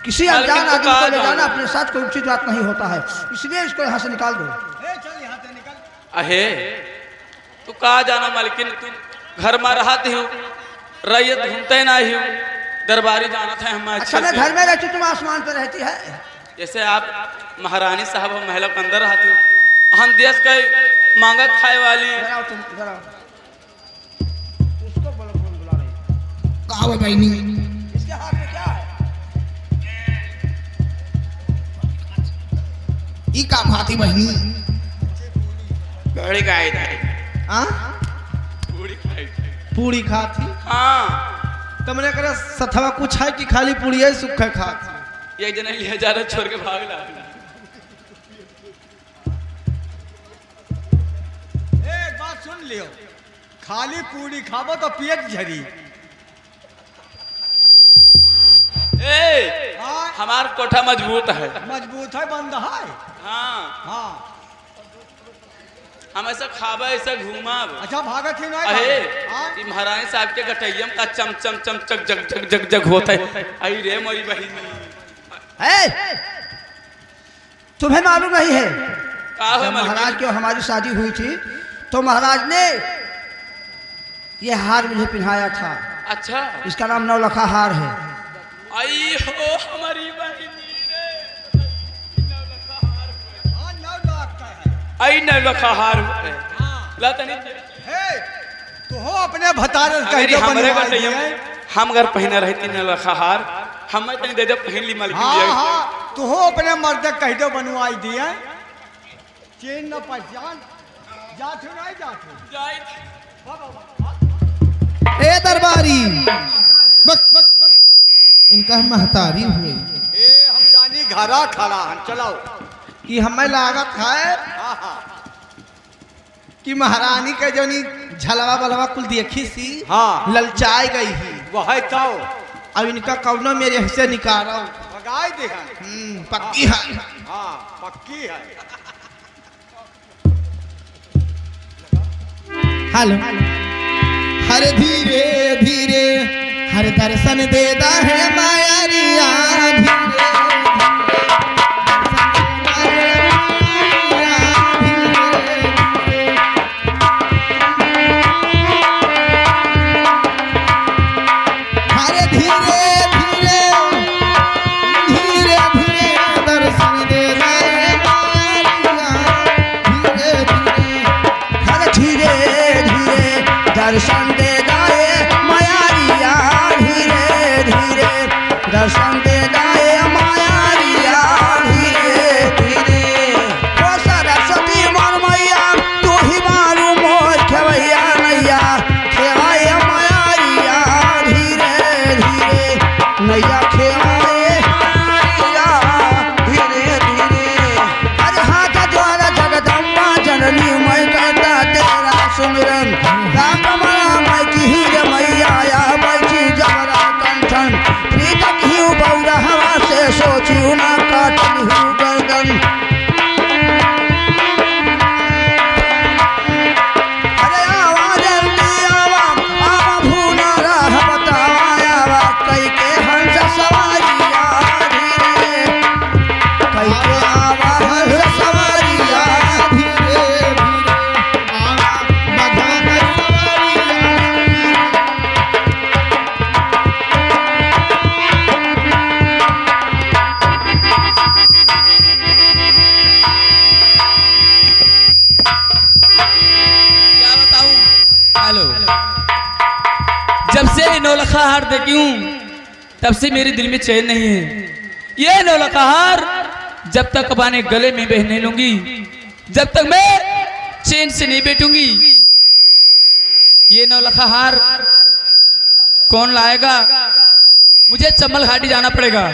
किसी अनजान आदमी को ले जाना अपने साथ कोई उचित बात नहीं होता है, इसलिए इसको यहाँ से निकाल दो। चल यहाँ से निकल। अहे तू कहा जाना मालकिन, तू घर में रहा हूँ, रैयत घूमते ना ही दरबारी जाना था हम। अच्छा मैं घर में रहती, तुम आसमान पर रहती है। जैसे आप महारानी साहब महल के अंदर रहती हो, हम देश के मांगा खाए वाली। इसको बोलो कौन बुला रही? कहा बहनी इसके हाथ में क्या है? ई का खाती बहनी? गाड़ी खाई थी। हाँ पूरी खाई थी। पूरी खाती? हाँ तुमने करे सथवा कुछ है कि खाली पूरी है सुख खाती? एक जने लिया जा रहा छोड़ के भाग ला। एक बात सुन लियो, खाली पूरी खाबो तो पेट झरी। ए हाँ हमार कोठा मजबूत है। मजबूत है, बंद है। हाँ हाँ हम ऐसा खाबा ऐसा घूमाब। अच्छा भागत ही नहीं। अहे हाँ? ये महारानी साहब के गटैयम का चम चम चम चक जग जग जग जग होता है। आई रे मोरी बहिनी, तुम्हें मालूम नहीं है का हो जब मालकिन? महाराज की और हमारी शादी हुई थी तो महाराज ने ये हार मुझे पहनाया था। अच्छा इसका नाम नौलखा हार है। आई हो हमारी बहिनी हाँ, 9 लाख का है। आई न लखा हार ला तनी हे, तो हो अपने भतारे अगर कह दो हमरे बनवा गटैयम दिए। हम अगर पहने रहती न लखा हार, हम तनी दे दे पहन ली मालकिन हाँ लिया। हाँ, तो हो अपने मर्द कह दो बनवाई दिए। चीन न पहचान जात हो नहीं जात हो। जाई ए दरबारी बक बक इनका महतारी हुए ए हम जानी घरा खड़ा हन, चलाओ। कि हमें लागत है हाँ हाँ कि महारानी के जोनी झलवा बलवा कुल देखी सी हाँ। ललचाई गई ही। वो है तो अब इनका कौनो मेरे हिस्से निकालो। भगाई दिहन। पक्की है। हाँ पक्की है। हेलो हर धीरे धीरे हर दर्शन देता है मायारिया धीरे दर्शन दे जाए मायारिया धीरे धीरे, दर्शन दे जाए मायारिया धीरे धीरे। ओ सरस्वती मोर मैया तू ही मारू मोर खेवैया नैया, खेवाए मायारिया धीरे धीरे, नैया खेवाए मायारिया धीरे धीरे। अरे हाथ द्वारा जगदम्बा जननी मैं करता तेरा सुमिरन, सोचू ना काटू गर्दन। अरे आवा जल्दी आवा, आवा भूना रह बतावा, आवा कई के हंस सवारिया धीरे, कई के आवा हंस सवारिया धीरे धीरे, आवा बधा हेलो, जब से नौलखा हार देखी हूँ तब से मेरे दिल में चैन नहीं है। ये नौलखा हार जब तक अपने गले में बहने लूंगी, जब तक मैं चैन से नहीं बैठूंगी। ये नौलखा हार कौन लाएगा? मुझे चम्बल घाटी जाना पड़ेगा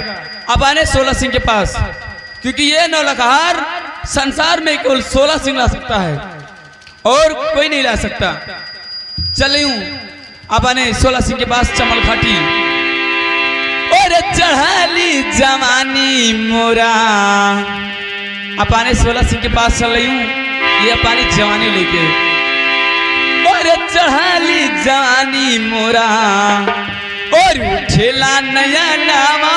अपने 16 सिंह के पास, क्योंकि ये नौलखा हार संसार में केवल 16 सिंह ला सकता है और कोई नहीं ला सकता। चले अपने 16 सिंह के पास चमल घाटी। और चढ़ाली जवानी मोरा अपने 16 सिंह के पास चल रही हूँ, ये अपनी जवानी लेके। और चढ़ाली जवानी मोरा और उठेला नया नामा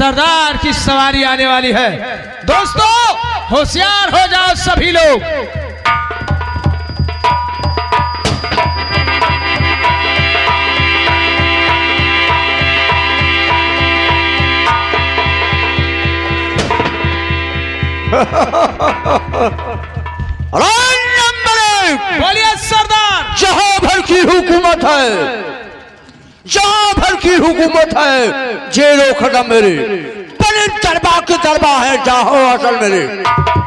सरदार की सवारी आने वाली है। दोस्तों होशियार हो जाओ सभी लोग। बोलिए सरदार। जहां भर की हुकूमत है, जहां भर की हुकूमत है, जेरो खत्म मेरे बड़े दरबार के दरबार है, जाओ असल मेरे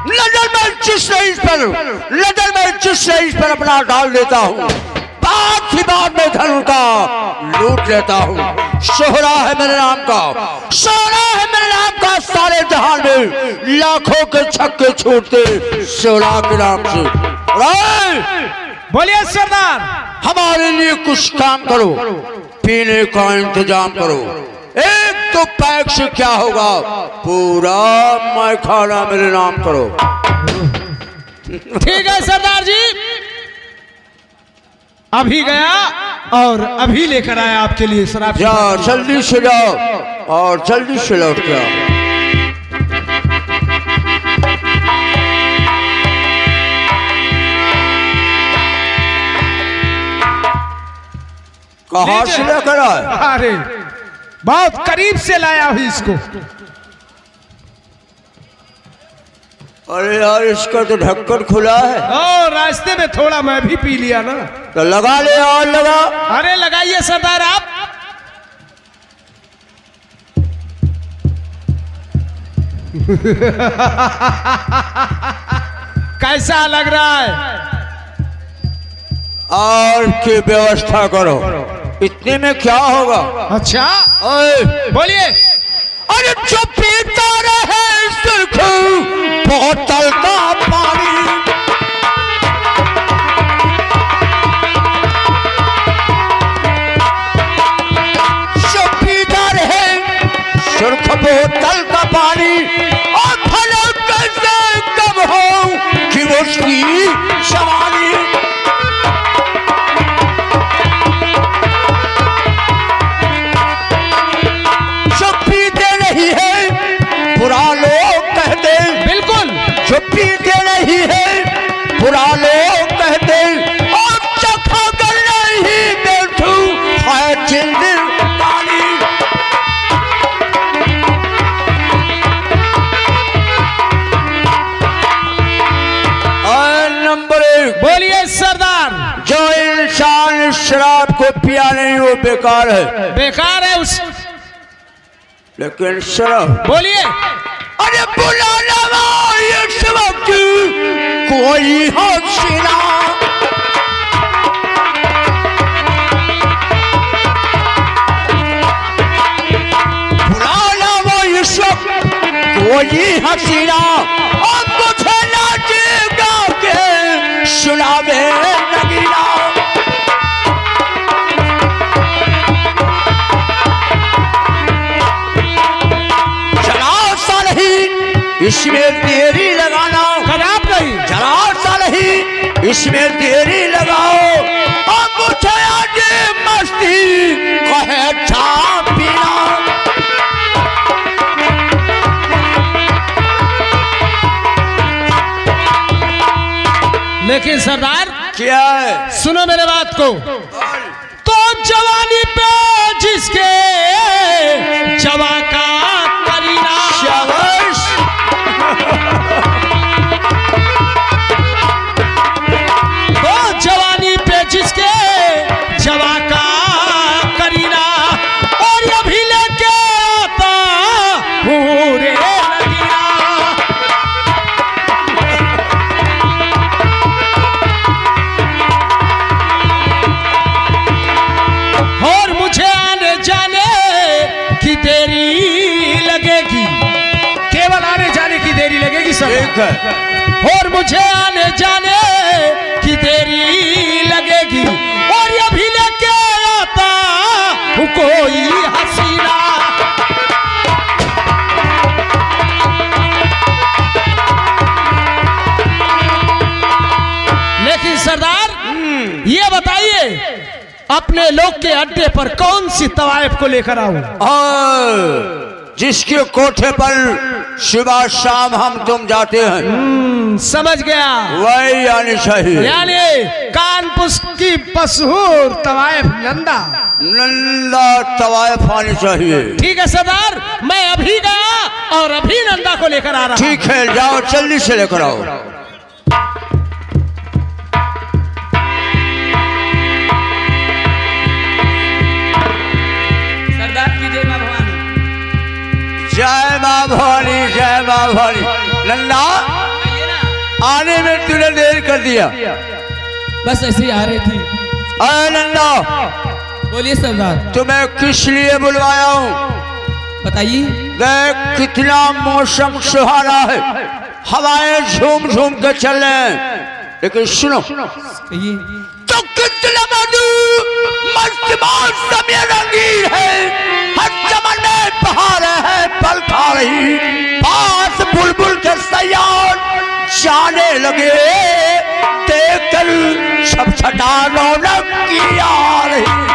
नजर में जिस रईस पर, नजर में जिस रईस पर अपना डाल देता हूँ, बात ही बात में धन का लूट लेता हूँ। शोहरा है मेरे नाम का, शोहरा है मेरे नाम का, सारे जहान में लाखों के छक्के छूटते शोहरा के नाम से। बोलिए सरदार। हमारे लिए कुछ काम करो, पीने का इंतजाम करो। एक तो पैक से क्या होगा, पूरा मैं खाना मेरे नाम करो। ठीक है सरदार जी, अभी गया और अभी लेकर आया आपके लिए शराब। जाओ जल्दी से जाओ और जल्दी से लौट के आओ। कहाँ से लेकर आए? अरे बहुत करीब से लाया हूँ इसको। अरे यार इसका तो ढक्कन खुला है। और रास्ते में थोड़ा मैं भी पी लिया ना। तो लगा ले और लगा। अरे लगाइए सरदार आप। कैसा लग रहा है? और की व्यवस्था करो, इतने में क्या होगा? अच्छा ओए बोलिए। अरे जो पीता रहे सुरखू बोतल का पानी, जो पीता रहे सुर्ख बोतल का पानी, और भला कैसे कब हो कि उसकी जवानी। बुरा लोग कहते, बिल्कुल जो पीते नहीं है बुरा लोग कहते, और चखा कर नहीं बैठू है जिंद पानी। नंबर 1 बोलिए सरदार। जो इंसान शराब को पिया नहीं वो बेकार है। बेकार है उस। लेकिन शराब बोलिए। अरे बुलाना इस वक्त कोई हसीना, बुलाना वो इस वक्त कोई हसीना, और मुझे नाचेगा के सुनावे नगीना। इसमें देरी लगाना खराब नहीं, जरा सा नहीं इसमें देरी लगाओ, और मुझे आज मस्ती कहे छा पीना। लेकिन सरदार क्या है? सुनो मेरे बात को। तो जवानी पे जिसके जवा का करीना, शाबाश। तो जवानी पे जिसके जवा का करीना, और अभी लेके आता हूँ रे नगीना। और मुझे आने जाने की देरी लगेगी, केवल आने जाने की देरी लगेगी सर। ठीक है। और मुझे आने जाने की देरी लगेगी, और ये भी लेके आता हूँ कोई हसीना। लेकिन सरदार ये बताइए, अपने लोग के अड्डे पर कौन सी तवाइफ को लेकर आऊं? जिसके कोठे पर सुबह शाम हम तुम जाते हैं, समझ गया। वही आनी चाहिए। यानी कानपुर की मशहूर तवायफ नंदा। नंदा तवायफ आनी चाहिए। ठीक है सरदार, मैं अभी गया और अभी नंदा को लेकर आ रहा। ठीक है, जाओ जल्दी से लेकर आओ। सरदार की जय मां भवानी। जय मां भवानी, जय मां भवानी। नंदा, आइए ना। आने में तूने देर कर दिया। बस ऐसे ही आ रही थी। अरे नंदा, बोलिए सरदार। तुम्हें किस लिए बुलवाया हूँ? बताइए। देख कितना मौसम सुहाना है, हवाएं झूम झूम के चल रहे हैं। लेकिन सुनो, कहिए। तो कितना मधु मस्त मौसम ये रंगीन है, हर चमन में बहार है पल खा रही, पास बुलबुल के सयान जाने लगे, देखकर छटछटा रौनक की आ रही।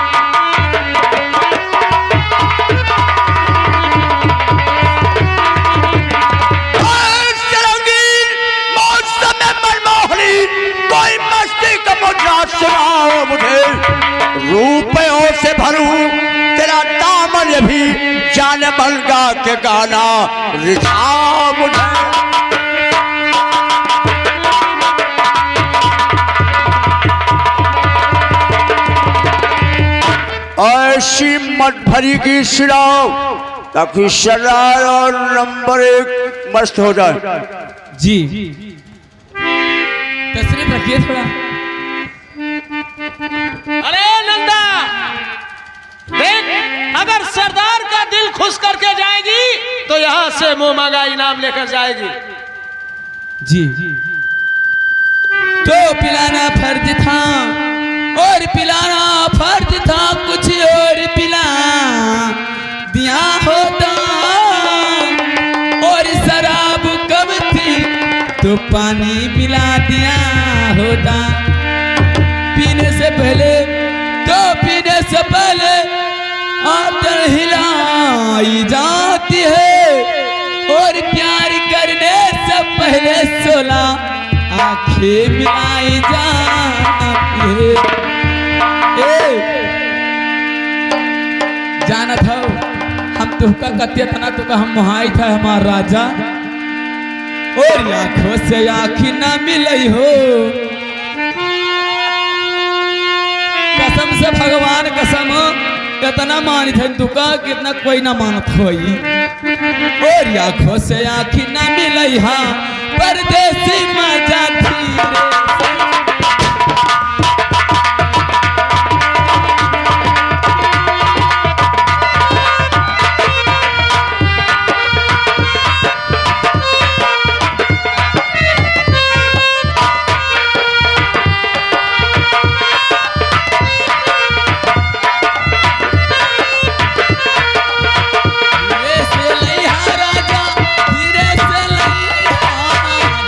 कोई मस्ती का मुद्रा सुनाओ मुझे, रुपयों से भरूं तेरा दामन भी, जाने बन गा के गाना रिझाओ मुझे। ऐसी मत भरी की सुनाओ ताकि सरदार और नंबर 1 मस्त हो जाए। जी तशरीफ रखिए थोड़ा। अरे नंदा देख, अगर सरदार का दिल खुश करके जाएगी तो यहाँ से मुंह मांगा इनाम लेकर जाएगी। जी तो पिलाना फर्ज था और पिलाना फर्ज था, कुछ और पिला दिया होता, और शराब कब थी तो पानी पिला दिया होता। पीने से पहले तो पीने से पहले आदर हिलाई जाती है, और प्यार करने से पहले 16 आंखें मिलाई जाती है। जाना था हम तुहका कत्या तना तुका हम मुहाई था हमारा राजा, और आंखों से आँखी ना मिलई हो। कसम से भगवान कसम कितना मानित है तुका, कितना कोई ना मानत होई, और आंखों से आँखी ना मिलई हा, परदेसी मजा थी रे।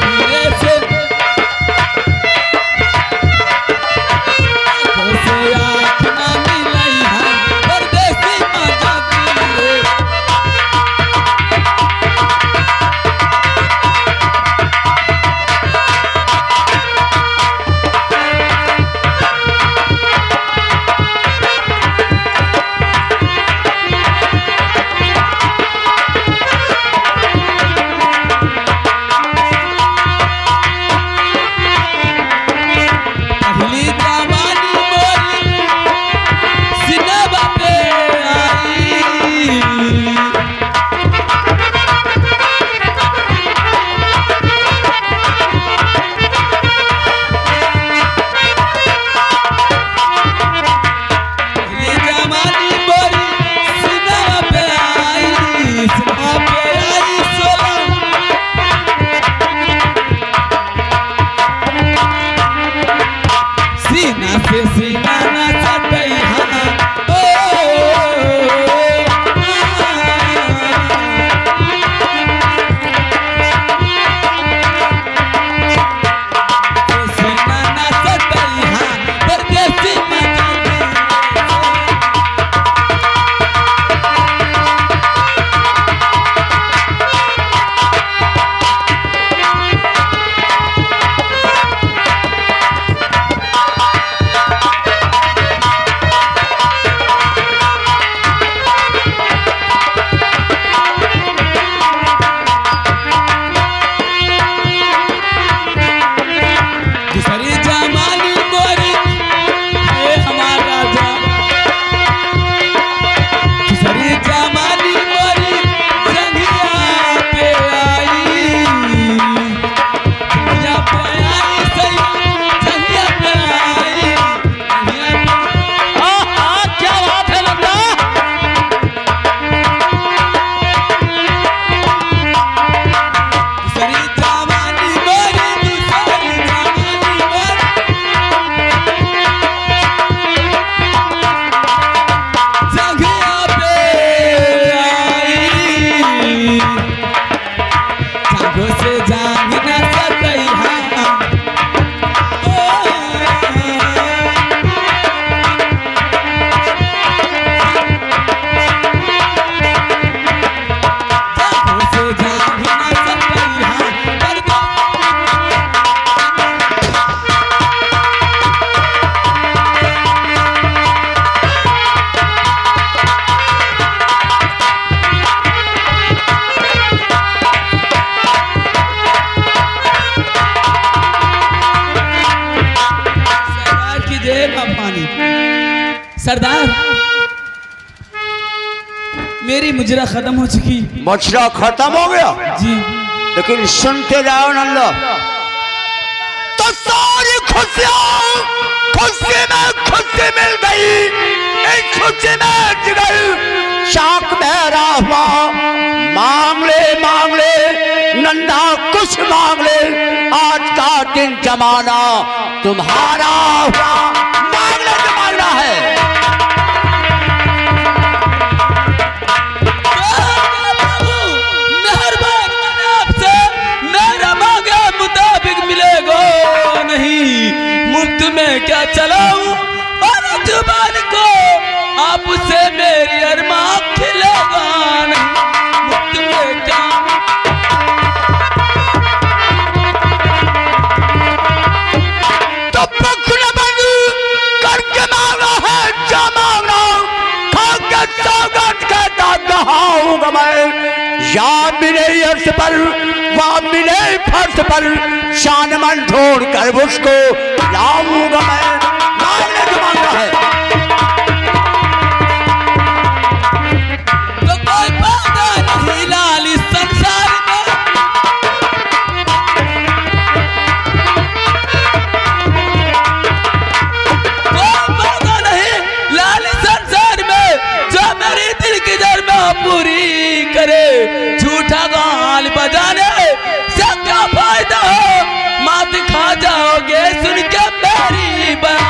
धीरे से सरदार, मेरी मुजरा खत्म हो चुकी। मछरा खत्म हो गया, जी लेकिन सुनते जाओ नंदा, तो सारी खुशियां खुशी में खुशी मिल गई, एक खुशी में जिगर शाख बहरा हुआ। मांग ले नंदा कुछ मांग ले, आज का दिन जमाना तुम्हारा हुआ। मांग ले जो मांगना है। मुफ्त में क्या चलाऊं और जुबान को आपसे मेरी अरमान खिलेगा नहीं। मुफ्त में क्या तो पखना बंद करके मांगा है जो मांगना, खाके सौगंध कहता कहाऊंगा मैं। या मिले अर्श पर वहाँ मिले फर्श पर, शान मन ढूंढ कर उसको लाऊंगा मैं। मांगने जो मांगा है तो कोई बाधा नहीं लाल इस संसार में। कोई बाधा नहीं लाल इस संसार में, जो मेरी दिल की दरमें पूरी करे। झूठा गाल बजाने से क्या फायदा हो, मात खा जाओगे सुन के मेरी बात।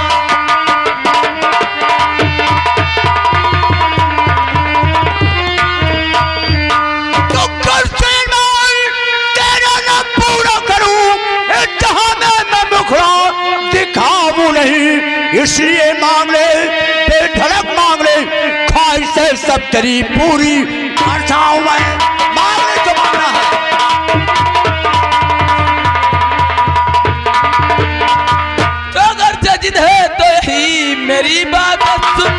तो कर से मैं तेरा न पूरा करूं, जहां मैं मुखड़ा दिखाऊं नहीं। इसलिए मांग ले बेधड़क मांग ले, ख्वाहिशें सब तेरी पूरी कर जाऊं मैं। मांग ले जो मांगना है। तो अगर जिद है तो यही मेरी बात सुन।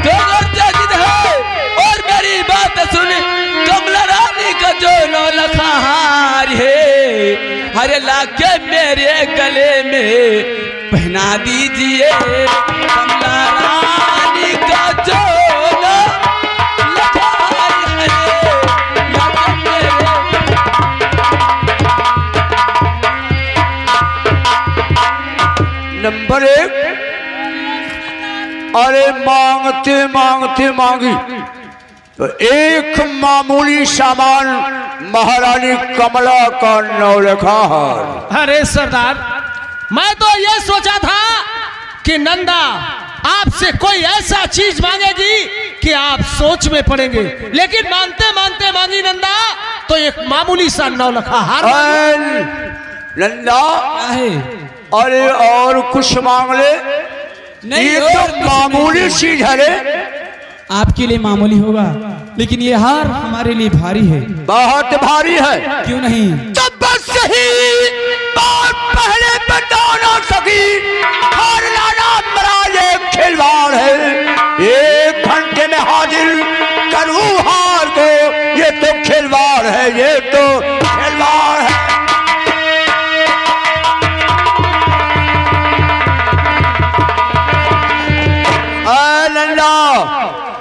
तो अगर जिद है और मेरी बात सुन, कमला रानी का जो नौलखा हार है, हरे लाके मेरे गले में पहना दीजिए। कमला रानी का जो नौलखा हार है, लाके मेरे नंबर 1, अरे मांगते मांगते मांगी तो एक मामूली सामान महारानी कमला का नौलखा हार। अरे सरदार, मैं तो ये सोचा था कि नंदा आपसे कोई ऐसा चीज मांगेगी कि आप सोच में पड़ेंगे, लेकिन मानते मानते मांगी नंदा तो एक मामूली सा नौलखा हार। नंदा क्या है? अरे और कुछ मांग ले, नहीं, ये और तो कुछ मामूली नहीं। चीज है रे। आपके लिए मामूली होगा, लेकिन ये हार हमारे लिए भारी है। बहुत भारी है। क्यों नहीं? तो बस सही बात पहले बता ना सकी, हार लाना मेरा ये खिलवाड़ है। 1 घंटे में हाजिर करूं हार को, ये तो खिलवाड़ है, ये तो खिलवाड़ है। नंदा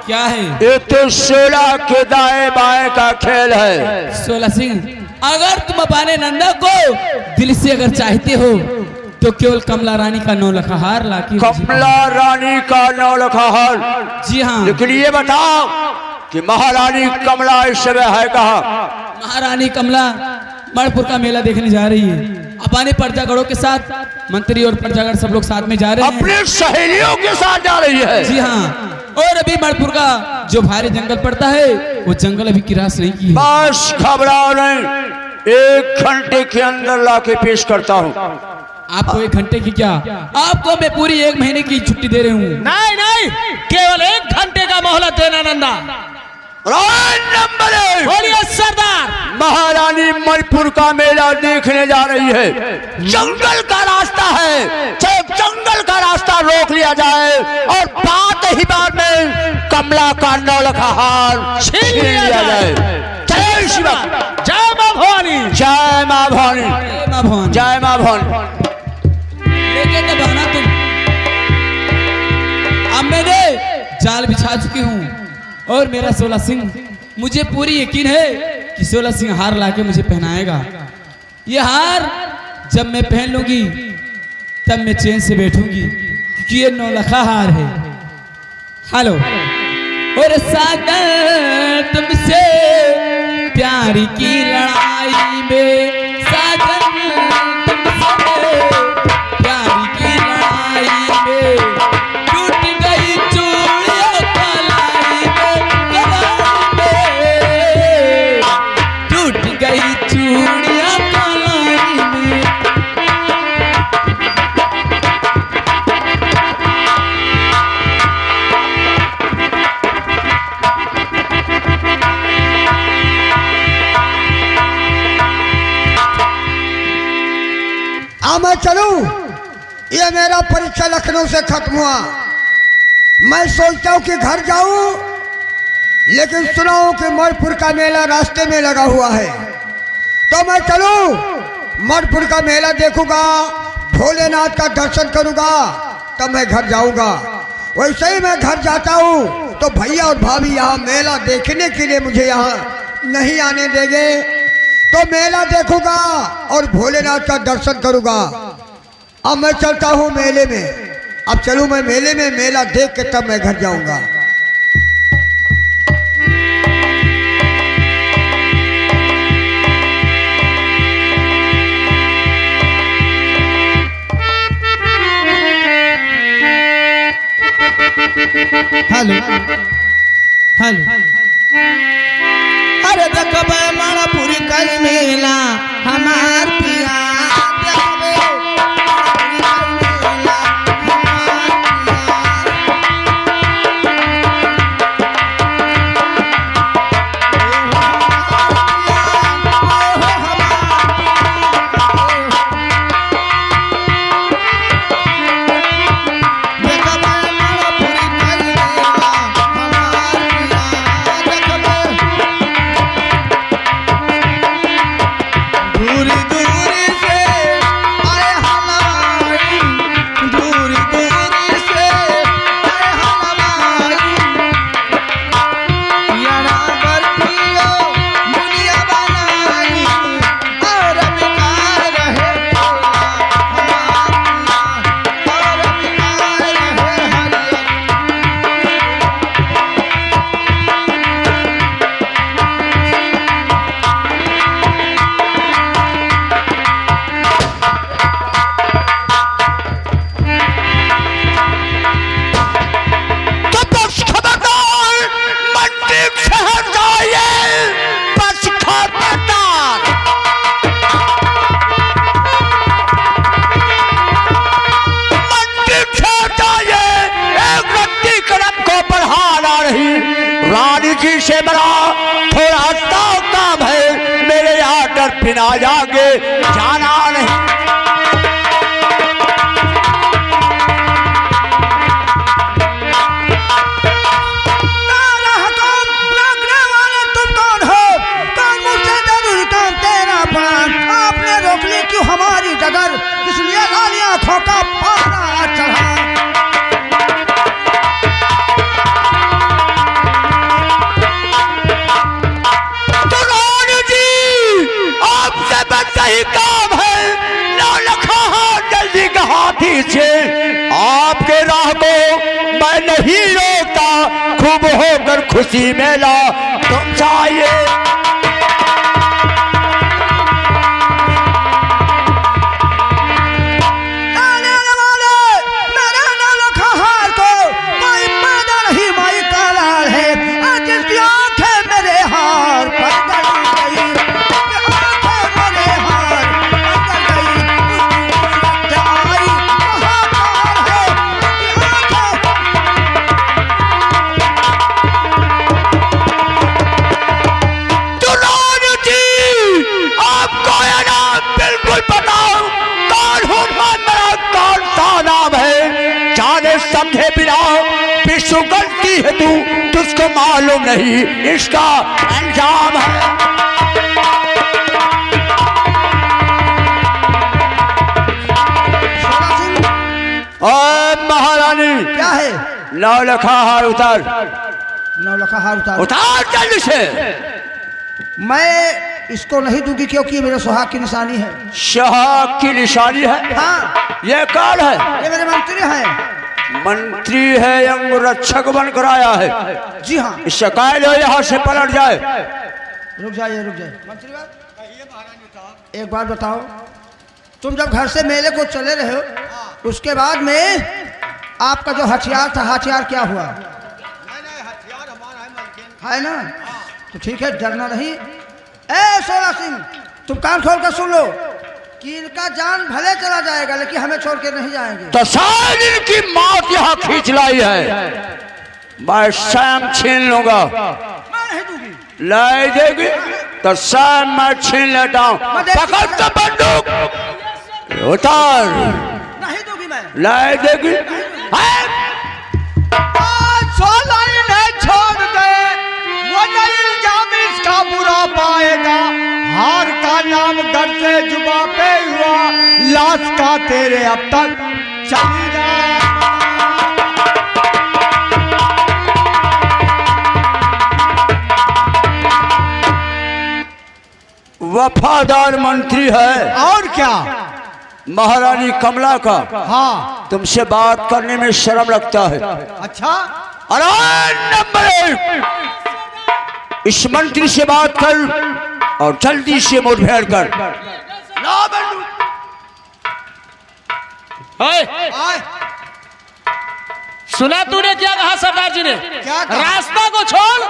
क्या है? ये तो 16 के दाएं बाएं का खेल है। 16 सिंह, अगर तुम अपने नंदा को दिल से अगर चाहते हो तो केवल कमला रानी का नौलखा हार लाके कमला रानी का नौलखा हार। जी हाँ। लेकिन ये बताओ कि महारानी कमला इस समय है कहाँ? महारानी कमला मणिपुर का मेला देखने जा रही है। अपने प्रजागणों के साथ, मंत्री और प्रजागण सब लोग साथ में जा रहे हैं। अपने सहेलियों के साथ जा रही है। जी हाँ। और अभी मणिपुर का जो भारी जंगल पड़ता है, वो जंगल अभी क्रॉस नहीं की है। बस घबराओ नहीं, 1 घंटे के अंदर लाके पेश करता हूँ। आपको 1 घंटे की क्या, आपको मैं पूरी 1 महीने की छुट्टी दे रही हूँ। नहीं नहीं, केवल 1 घंटे का मोहलत देना नंदा। नंबर 1, बोलिए सरदार। महारानी मणिपुर का मेला देखने जा रही है। जंगल का रास्ता है, चाहे जंगल का रास्ता रोक लिया जाए और बात ही बात में कमला का नौलखा हार छीन लिया जाए। जय शिवा, जय मां भवानी। जय मां भवानी, जय मां भवानी। जय मां भवानी। और मेरा 16 सिंह, मुझे पूरी यकीन है कि 16 सिंह हार लाके मुझे पहनाएगा। ये हार जब मैं पहन लूंगी तब मैं चैन से बैठूंगी, क्योंकि ये 9 लाख हार है। हेलो। और साजन तुमसे प्यार की लड़ाई में, साजन तुमसे प्यार की लड़ाई में टूट गई चूड़ियों कलाई में, टूट गई चूड़ियों कलाई में। मैं चलूं? ये मेरा परीक्षा लखनऊ से खत्म हुआ। मैं सोचता हूं कि घर जाऊं, लेकिन सुना हूं कि मणिपुर का मेला रास्ते में लगा हुआ है, तो मैं चलूं मणिपुर का मेला देखूंगा, भोलेनाथ का दर्शन करूंगा, तब मैं घर जाऊंगा। वैसे ही मैं घर जाता हूं तो भैया और भाभी यहाँ मेला देखने के लिए मुझे यहाँ नहीं आने देंगे, तो मेला देखूंगा और भोलेनाथ का दर्शन करूंगा। अब मैं चलता हूं मेले में। अब चलूं मैं मेले में, मेला देख के तब मैं घर जाऊंगा। Hello hello. अरे देखो मणिपुर कई मेला हमार पिया देखबे, जी से बड़ा थोड़ा काम है, मेरे यहाँ डर पिना जागे जाना नहीं। तुम कौन हो? कौन मुझसे जरूरी काम तेरा प्राण? आपने रोक ली क्यों हमारी डगर? इसलिए लाली आंखों का पारा चढ़ा। काम है ना लखा जल्दी का हाथी से, आपके राह को मैं नहीं रोकता, खूब होकर खुशी मेला तुम चाहिए। समझे बिना विश्व गलती है तू, तुझको मालूम नहीं इसका अंजाम है। महारानी क्या है? 9 लाख हार उतार। नौलखा हार उतार। उतार जल्दी से। मैं इसको नहीं दूंगी क्योंकि ये मेरे सुहाग की निशानी है। सुहाग की निशानी है? हाँ, ये कौन है? ये मेरे मंत्री हैं। मंत्री है, अंग रक्षक बनकर आया है। जी हाँ। इससे कह लो यहाँ से पलट जाए। रुक जाइए, रुक जाइए मंत्री बाबू, एक बात बताओ, तुम जब घर से मेले को चले रहे हो उसके बाद में आपका जो हथियार था, हथियार क्या हुआ? हथियार हमारा है मलकिन। है ना? तो ठीक है, डरना नहीं। ए सोला सिंह, तुम कान खोल कर सुन लो कि इनका जान भले चला जाएगा लेकिन हमें छोड़ के नहीं जाएंगे। तो शायद इनकी मौत यहाँ खींच लाई है। मैं स्वयं छीन लूंगा। मैं नहीं दूंगी। लाई देगी तो स्वयं मैं छीन लेता हूँ। पकड़ तो बंदूक, उतार। नहीं दूंगी मैं। लाई देगी? छोड़ दे, वो नहीं इल्जाम इसका बुरा पाएगा। हार का नाम घर से जुबा पे हुआ, लाश का तेरे अब तक चली जा। वफादार मंत्री है और क्या? महारानी कमला का। हाँ। तुमसे बात करने में शर्म लगता है। अच्छा, अरे नंबर 1, इस मंत्री से बात कर और जल्दी से मुठभेड़ कर। आए। सुना तूने क्या कहा सरदार जी ने? क्या कहा? रास्ता को छोड़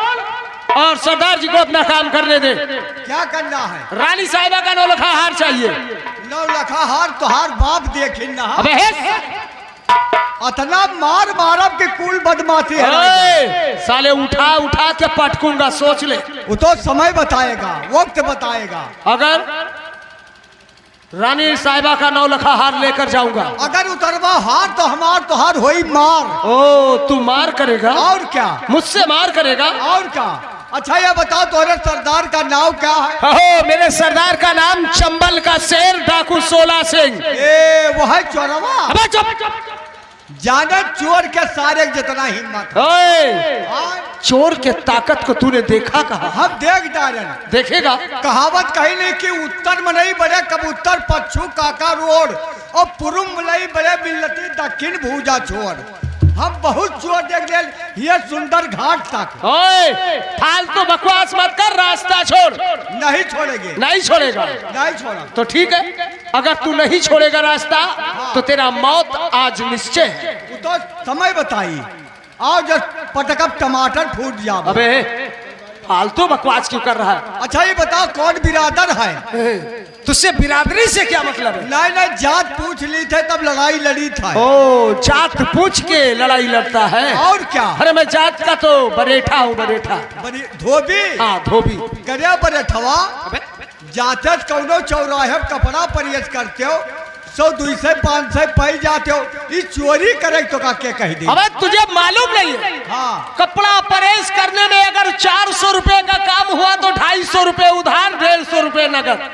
और सरदार जी को अपना काम करने दे। क्या करना है? रानी साहिबा का नौलखा हार चाहिए। नौलखा हार तोहार बाप देखी ना। अबे अतना मार मारब के कुल बदमाशी है। ओए, साले उठा उठा के पटकूंगा, सोच ले। वो तो समय बताएगा, वक्त बताएगा। अगर रानी साहिबा का नौलखा हार लेकर जाऊंगा, अगर उतरवा हार तो हमार तोहार होई मार। ओ तू मार करेगा? और क्या? मुझसे मार करेगा? और क्या? अच्छा ये बताओ तोरे सरदार का नाम क्या है? हो, मेरे सरदार का नाम चंबल का शेर डाकू सोला सिंह। ए वो है चोरवा। अबे चुप। जाने चोर के सारे जितना हिम्मत। ओए, हाँ, चोर के ताकत को तूने देखा कहा? हम देख डालन। देखेगा? कहावत कही नहीं कि उत्तर में नहीं बड़े कबूतर पच्छू काका रोड और पूर्व में नहीं बड़े मिलती दक्षिण भूजा छोड़। हम बहुत चोर देख ले ये सुंदर घाट तक। ओए, फालतू बकवास मत कर, रास्ता छोड़। नहीं छोड़ेंगे। नहीं छोड़ेगा? नहीं छोड़ा। तो ठीक है, अगर तू नहीं छोड़ेगा रास्ता तो तेरा मौत आज निश्चय है। वो तो समय बताई। आओ जब पटकब टमाटर फूट जाओ। अबे फालतू बकवास क्यों कर रहा है? अच्छा ये बताओ कौन बिरादर है? तुझसे बिरादरी से क्या मतलब है? नहीं नहीं, जात पूछ ली थे तब लड़ाई लड़ी था। ओ, जात पूछ के लड़ाई लड़ता है? और क्या? अरे मैं जात का तो बरेठा हूँ, बरेठा। बड़ी धोबी। हाँ, धोबी। करे बरेठवा जाते कौनो चौराहे कपड़ा परियस करते हो 100 200 500 पाई जाते हो। ये चोरी करे तो का के कह दी। अबे तुझे मालूम नहीं है? हाँ। कपड़ा प्रेस करने में अगर 400 रुपए का काम हुआ तो 250 रुपए उधार, 150 रुपए नगद।